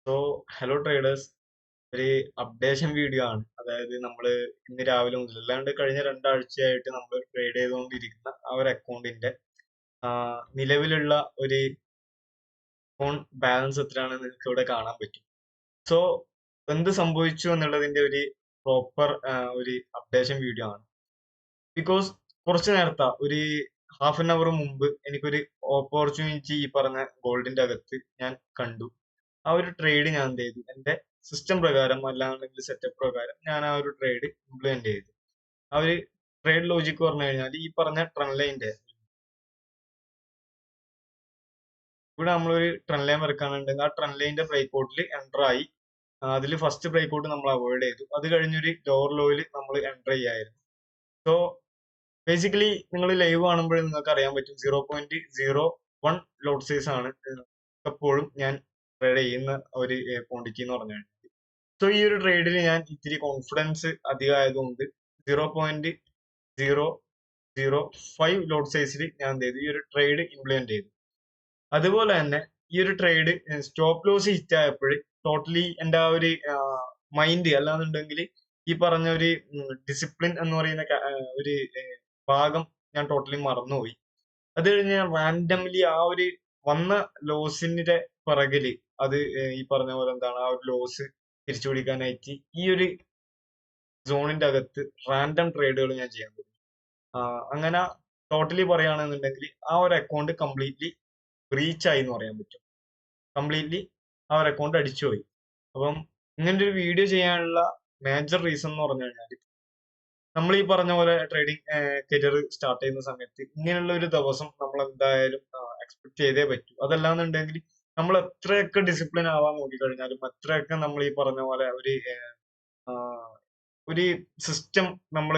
So hello traders, ഒരു updation video ആണ്. അതായത് നമ്മൾ ഇന്ന് രാവിലെ മുതൽ അല്ലാണ്ട് കഴിഞ്ഞ രണ്ടാഴ്ചയായിട്ട് നമ്മൾ ട്രേഡ് ചെയ്തുകൊണ്ടിരിക്കുന്ന ആ ഒരു അക്കൗണ്ടിന്റെ നിലവിലുള്ള ഒരു അക്കൗണ്ട് ബാലൻസ് എത്രയാണെന്ന് നിങ്ങൾക്ക് ഇവിടെ കാണാൻ പറ്റും. സോ എന്ത് സംഭവിച്ചു എന്നുള്ളതിന്റെ ഒരു പ്രോപ്പർ ഒരു അപ്ഡേഷൻ വീഡിയോ ആണ്. ബിക്കോസ് കുറച്ച് നേരത്തെ ഒരു ഹാഫ് ആൻ അവർ മുമ്പ് എനിക്കൊരു ഓപ്പർച്യൂണിറ്റി ഈ പറഞ്ഞ ഗോൾഡിന്റെ അകത്ത് ഞാൻ കണ്ടു. ആ ഒരു ട്രേഡ് ഞാൻ എന്ത് ചെയ്തു, എന്റെ സിസ്റ്റം പ്രകാരം അല്ലാന്നുണ്ടെങ്കിൽ സെറ്റപ്പ് പ്രകാരം ഞാൻ ആ ഒരു ട്രേഡ് ഇംപ്ലിമെന്റ് ചെയ്തു. ആ ഒരു ട്രേഡ് ലോജിക്ക് പറഞ്ഞു കഴിഞ്ഞാൽ ഈ പറഞ്ഞ ട്രെൻഡ് ലൈനിന്റെ ഇവിടെ നമ്മളൊരു ട്രെൻഡ് ലൈൻ വരക്കാനുണ്ടെങ്കിൽ ആ ട്രെൻഡ് ലൈനിന്റെ ബ്രേക്ക് ഔട്ടിൽ എൻ്റർ ആയി. അതിൽ ഫസ്റ്റ് ബ്രേക്ക് ഔട്ട് നമ്മൾ അവോയ്ഡ് ചെയ്തു. അത് കഴിഞ്ഞൊരു ലോവർ ലോയിൽ നമ്മൾ എൻ്റർ ചെയ്യായിരുന്നു. സോ ബേസിക്കലി നിങ്ങൾ ലൈവ് കാണുമ്പോൾ നിങ്ങൾക്ക് അറിയാൻ പറ്റും 0.01 ലോട്ട് സൈസ് ആണ് എപ്പോഴും ഞാൻ ട്രേഡ് ചെയ്യുന്ന ഒരു ക്വാണ്ടിറ്റി എന്ന് പറഞ്ഞു കഴിഞ്ഞാൽ. സോ ഈ ഒരു ട്രേഡിൽ ഞാൻ ഇത്തിരി കോൺഫിഡൻസ് അധികമായതുകൊണ്ട് 0.005 ലോട്ട് സൈസിൽ ഞാൻ എന്ത് ചെയ്തു, ഈ ഒരു ട്രേഡ് ഇംപ്ലിമെന്റ് ചെയ്തു. അതുപോലെ തന്നെ ഈ ഒരു ട്രേഡ് സ്റ്റോപ്പ് ലോസ് ഹിറ്റ് ആയപ്പോൾ ടോട്ടലി എൻ്റെ ആ ഒരു മൈൻഡ് അല്ലാന്നുണ്ടെങ്കിൽ ഈ പറഞ്ഞ ഒരു ഡിസിപ്ലിൻ എന്ന് പറയുന്ന ഒരു ഭാഗം ഞാൻ ടോട്ടലി മറന്നുപോയി. അത് കഴിഞ്ഞ് ഞാൻ റാൻഡംലി ആ ഒരു വന്ന ലോസിന്റെ പിറകില് അത് ഈ പറഞ്ഞ പോലെ എന്താണ് ആ ഒരു ലോസ് തിരിച്ചു പിടിക്കാനായിട്ട് ഈ ഒരു സോണിന്റെ അകത്ത് റാൻഡം ട്രേഡുകൾ ഞാൻ ചെയ്യാൻ തുടങ്ങി. അങ്ങനെ ടോട്ടലി പറയുകയാണെന്നുണ്ടെങ്കിൽ ആ ഒരു അക്കൗണ്ട് കംപ്ലീറ്റ്ലി ബ്രീച്ച് ആയി എന്ന് പറയാൻ പറ്റും. കംപ്ലീറ്റ്ലി ആ ഒരു അക്കൗണ്ട് അടിച്ചുപോയി. അപ്പം ഇങ്ങനത്തെ ഒരു വീഡിയോ ചെയ്യാനുള്ള മേജർ റീസൺ എന്ന് പറഞ്ഞു കഴിഞ്ഞാൽ നമ്മൾ ഈ പറഞ്ഞ പോലെ ട്രേഡിംഗ് കരിയർ സ്റ്റാർട്ട് ചെയ്യുന്ന സമയത്ത് ഇങ്ങനെയുള്ള ഒരു ദിവസം നമ്മൾ എന്തായാലും എക്സ്പെക്ട് ചെയ്തേ പറ്റൂ. അതല്ലാന്നുണ്ടെങ്കിൽ നമ്മൾ എത്രയൊക്കെ ഡിസിപ്ലിൻ ആവാൻ നോക്കിക്കഴിഞ്ഞാലും എത്രയൊക്കെ നമ്മൾ ഈ പറഞ്ഞ പോലെ ഒരു സിസ്റ്റം നമ്മൾ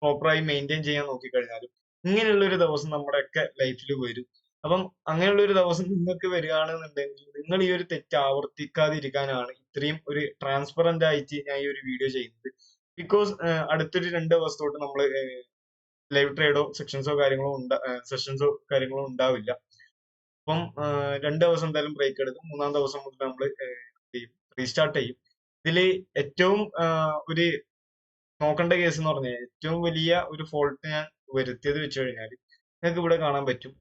പ്രോപ്പറായി മെയിൻറ്റെയിൻ ചെയ്യാൻ നോക്കിക്കഴിഞ്ഞാലും ഇങ്ങനെയുള്ള ഒരു ദിവസം നമ്മുടെയൊക്കെ ലൈഫിൽ വരും. അപ്പം അങ്ങനെയുള്ള ഒരു ദിവസം നിങ്ങൾക്ക് വരികയാണെന്നുണ്ടെങ്കിൽ നിങ്ങൾ ഈ ഒരു തെറ്റ് ആവർത്തിക്കാതിരിക്കാനാണ് ഇത്രയും ഒരു ട്രാൻസ്പെറന്റ് ആയിട്ട് ഞാൻ ഈ ഒരു വീഡിയോ ചെയ്യുന്നത്. ബിക്കോസ് അടുത്തൊരു 2 ദിവസത്തോട്ട് നമ്മൾ ലൈവ് ട്രേഡോ സെഷൻസോ കാര്യങ്ങളോ ഉണ്ടാവില്ല. അപ്പം 2 ദിവസം എന്തായാലും ബ്രേക്ക് എടുക്കും. 3-ാം ദിവസം മുതൽ നമ്മൾ റീസ്റ്റാർട്ട് ചെയ്യും. ഇതിൽ ഏറ്റവും ഒരു നോക്കേണ്ട കേസ് എന്ന് പറഞ്ഞാൽ ഏറ്റവും വലിയ ഒരു ഫോൾട്ട് ഞാൻ വരുത്തിയത് വെച്ച് കഴിഞ്ഞാൽ നിങ്ങൾക്ക് ഇവിടെ കാണാൻ പറ്റും.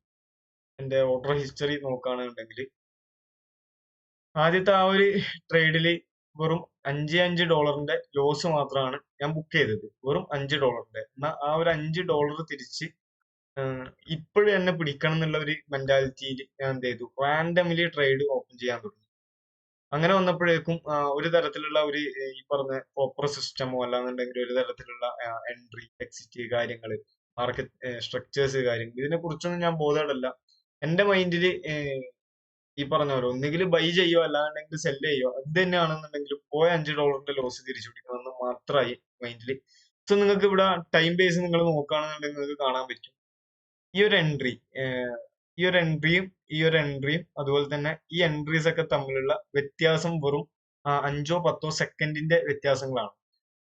എന്റെ ഓർഡർ ഹിസ്റ്ററി നോക്കുകയാണെന്നുണ്ടെങ്കിൽ ആദ്യത്തെ ആ ഒരു ട്രേഡിൽ വെറും $5 ലോസ് മാത്രമാണ് ഞാൻ ബുക്ക് ചെയ്തത്. വെറും $5. എന്നാൽ ആ ഒരു $5 തിരിച്ച് ഇപ്പോഴും എന്നെ പിടിക്കണം എന്നുള്ള ഒരു മെന്റാലിറ്റിയിൽ ഞാൻ എന്ത് ചെയ്തു, റാൻഡമിലി ട്രേഡ് ഓപ്പൺ ചെയ്യാൻ തുടങ്ങി. അങ്ങനെ വന്നപ്പോഴേക്കും ഒരു തരത്തിലുള്ള ഒരു ഈ പറഞ്ഞ പ്രോപ്പർ സിസ്റ്റമോ അല്ലാന്നുണ്ടെങ്കിൽ ഒരു തരത്തിലുള്ള എൻട്രി എക്സിറ്റ് കാര്യങ്ങൾ, മാർക്കറ്റ് സ്ട്രക്ചേഴ്സ് കാര്യങ്ങൾ ഇതിനെ കുറിച്ചൊന്നും ഞാൻ ബോധേഡല്ല. എന്റെ മൈൻഡിൽ ഈ പറഞ്ഞ പോലെ ഒന്നുകിൽ ബൈ ചെയ്യോ അല്ലാന്നുണ്ടെങ്കിൽ സെല് ചെയ്യോ എന്ത് തന്നെയാണെന്നുണ്ടെങ്കിലും പോയ $5 ലോസ് തിരിച്ചു പിടിക്കണമെന്ന് മാത്രമായി മൈൻഡിൽ. സോ നിങ്ങൾക്ക് ഇവിടെ ടൈം ബേസ് നിങ്ങൾ നോക്കുകയാണെന്നുണ്ടെങ്കിൽ നിങ്ങൾക്ക് കാണാൻ പറ്റും ഈ ഒരു എൻട്രി ഈ ഒരു എൻട്രിയും ഈ ഒരു എൻട്രിയും അതുപോലെ തന്നെ ഈ എൻട്രീസ് ഒക്കെ തമ്മിലുള്ള വ്യത്യാസം വെറും 5-10 സെക്കൻഡിന്റെ വ്യത്യാസങ്ങളാണ്.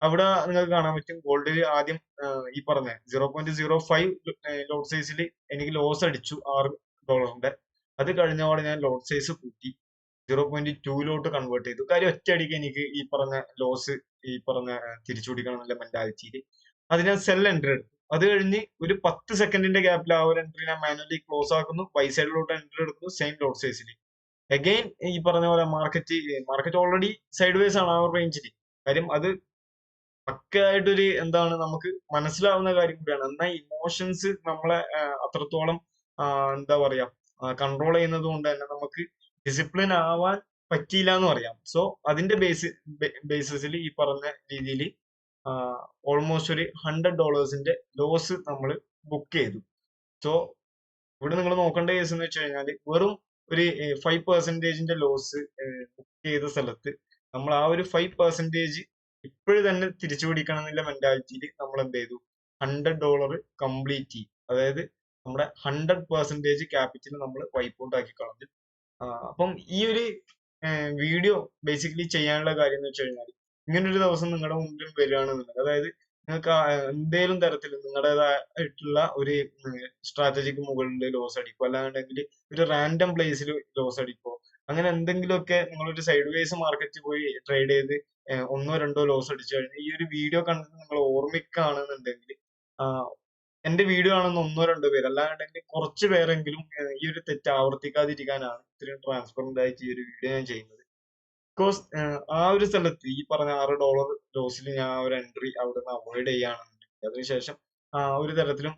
അവിടെ നിങ്ങൾക്ക് കാണാൻ പറ്റും ഗോൾഡിൽ ആദ്യം ഈ പറഞ്ഞ 0.05 ലോട്ട് സൈസിൽ എനിക്ക് ലോസ് അടിച്ചു $6. അത് കഴിഞ്ഞപാടെ ഞാൻ ലോട്ട് സൈസ് കൂട്ടി 0.2 കൺവേർട്ട് ചെയ്തു. കാര്യം ഒറ്റയടിക്ക് എനിക്ക് ഈ പറഞ്ഞ ലോസ് ഈ പറഞ്ഞ തിരിച്ചു പിടിക്കണം എന്നുള്ള മെന്റാലിറ്റിയിൽ അത് ഞാൻ സെൽ എൻട്രി എടുത്തു. അത് കഴിഞ്ഞ് ഒരു 10 സെക്കൻഡിന്റെ ഗ്യാപ്പിൽ ആ ഒരു എൻട്രി ഞാൻ മാനുവലി ക്ലോസ് ആക്കുന്നു, ബൈ സൈഡിലോട്ട് എൻട്രി എടുക്കുന്നു സെയിം ലോട്ട് സൈസിൽ. അഗെയിൻ ഈ പറഞ്ഞ പോലെ മാർക്കറ്റ് ഓൾറെഡി സൈഡ് വേസ് ആണ് ആ ഒരു റേഞ്ചിൽ. കാര്യം അത് പക്കയായിട്ടൊരു എന്താണ് നമുക്ക് മനസ്സിലാവുന്ന കാര്യം കൂടിയാണ്. എന്നാൽ ഇമോഷൻസ് നമ്മളെ അത്രത്തോളം എന്താ പറയാ കൺട്രോൾ ചെയ്യുന്നത് കൊണ്ട് തന്നെ നമുക്ക് ഡിസിപ്ലിൻ ആവാൻ പറ്റിയില്ല എന്ന് പറയാം. സോ അതിന്റെ ബേസിസിൽ ഈ പറഞ്ഞ രീതിയിൽ ഓൾമോസ്റ്റ് ഒരു $100 ലോസ് നമ്മൾ ബുക്ക് ചെയ്തു. സോ ഇവിടെ നിങ്ങൾ നോക്കേണ്ട കേസ് എന്ന് വെച്ച് കഴിഞ്ഞാൽ വെറും ഒരു 5% ലോസ് ബുക്ക് ചെയ്ത സ്ഥലത്ത് നമ്മൾ ആ ഒരു 5% ഇപ്പോഴും തന്നെ തിരിച്ചു പിടിക്കണം എന്നുള്ള മെന്റാലിറ്റിയിൽ നമ്മൾ എന്ത് ചെയ്തു, $100 കംപ്ലീറ്റ് ചെയ്യും. അതായത് നമ്മുടെ 100% ക്യാപിറ്റൽ നമ്മൾ വൈപ്പ് ഔട്ട് ആക്കി കളഞ്ഞു. അപ്പം ഈ ഒരു വീഡിയോ ബേസിക്കലി ചെയ്യാനുള്ള കാര്യം എന്ന് വെച്ച് കഴിഞ്ഞാൽ ഇങ്ങനൊരു ദിവസം നിങ്ങളുടെ മുമ്പിൽ വരികയാണെന്നുണ്ടെങ്കിൽ അതായത് നിങ്ങൾക്ക് എന്തേലും തരത്തിൽ നിങ്ങളുടേതായിട്ടുള്ള ഒരു സ്ട്രാറ്റജിക്ക് മുകളിൽ ലോസ് അടിക്കുക അല്ലാന്നുണ്ടെങ്കിൽ ഒരു റാൻഡം പ്ലേസിൽ ലോസ് അടിക്കുക അങ്ങനെ എന്തെങ്കിലുമൊക്കെ നിങ്ങളൊരു സൈഡ് വേസ് മാർക്കറ്റ് പോയി ട്രേഡ് ചെയ്ത് ഒന്നോ രണ്ടോ ലോസ് അടിച്ചു കഴിഞ്ഞാൽ ഈ ഒരു വീഡിയോ കണ്ടിട്ട് നിങ്ങൾ ഓർമ്മിക്കുകയാണെന്നുണ്ടെങ്കിൽ എന്റെ വീഡിയോ കാണുന്ന ഒന്നോ രണ്ടോ പേര്, അല്ലാന്നുണ്ടെങ്കിൽ കുറച്ച് പേരെങ്കിലും ഈ ഒരു തെറ്റ് ആവർത്തിക്കാതിരിക്കാനാണ് ഇത്രയും ട്രാൻസ്പെറന്റ് ആയിട്ട് ഈ ഒരു വീഡിയോ ഞാൻ ചെയ്യുന്നത്. ബിക്കോസ് ആ ഒരു സ്ഥലത്ത് ഈ പറഞ്ഞ $6 ലോസിൽ ഞാൻ ആ ഒരു എൻട്രി അവിടെ നിന്ന് അവോയ്ഡ് ചെയ്യുകയാണെന്നുണ്ടെങ്കിൽ അതിനുശേഷം ഒരു തരത്തിലും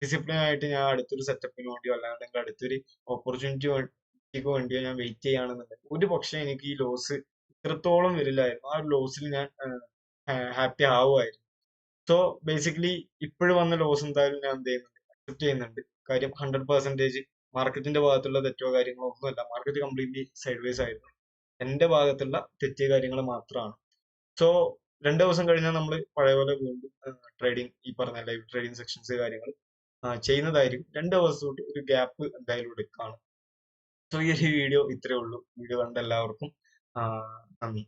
ഡിസിപ്ലിൻ ആയിട്ട് ഞാൻ അടുത്തൊരു സെറ്റപ്പിന് വേണ്ടിയോ അല്ലാന്നുണ്ടെങ്കിൽ അടുത്തൊരു ഓപ്പർച്യൂണിറ്റിക്ക് വേണ്ടിയോ ഞാൻ വെയിറ്റ് ചെയ്യുകയാണെന്നുണ്ടെങ്കിൽ ഒരു പക്ഷേ എനിക്ക് ഈ ലോസ് ഇത്രത്തോളം വരില്ലായിരുന്നു. ആ ഒരു ലോസിൽ ഞാൻ ഹാപ്പി ആവുമായിരുന്നു. സോ ബേസിക്കലി ഇപ്പോഴും വന്ന ലോസ് എന്തായാലും ഞാൻ എന്ത് ചെയ്യുന്നുണ്ട്, അക്സെപ്റ്റ് ചെയ്യുന്നുണ്ട്. കാര്യം 100% മാർക്കറ്റിന്റെ ഭാഗത്തുള്ള തെറ്റോ കാര്യങ്ങളോ ഒന്നുമല്ല. മാർക്കറ്റ് കംപ്ലീറ്റ്ലി സൈഡ് വേസ് ആയിരുന്നു. എന്റെ ഭാഗത്തുള്ള തെറ്റ് കാര്യങ്ങൾ മാത്രമാണ്. സോ 2 ദിവസം കഴിഞ്ഞാൽ നമ്മൾ പഴയ പോലെ വീണ്ടും ട്രേഡിംഗ്, ഈ പറഞ്ഞ ലൈവ് ട്രേഡിംഗ് സെക്ഷൻസ് കാര്യങ്ങൾ ചെയ്യുന്നതായിരിക്കും. 2 ദിവസം തൊട്ട് ഒരു ഗ്യാപ്പ് എന്തായാലും എടുക്കാണ്. സോ ഈ ഒരു വീഡിയോ ഇത്രയേ ഉള്ളൂ. വീഡിയോ കണ്ട എല്ലാവർക്കും നന്ദി.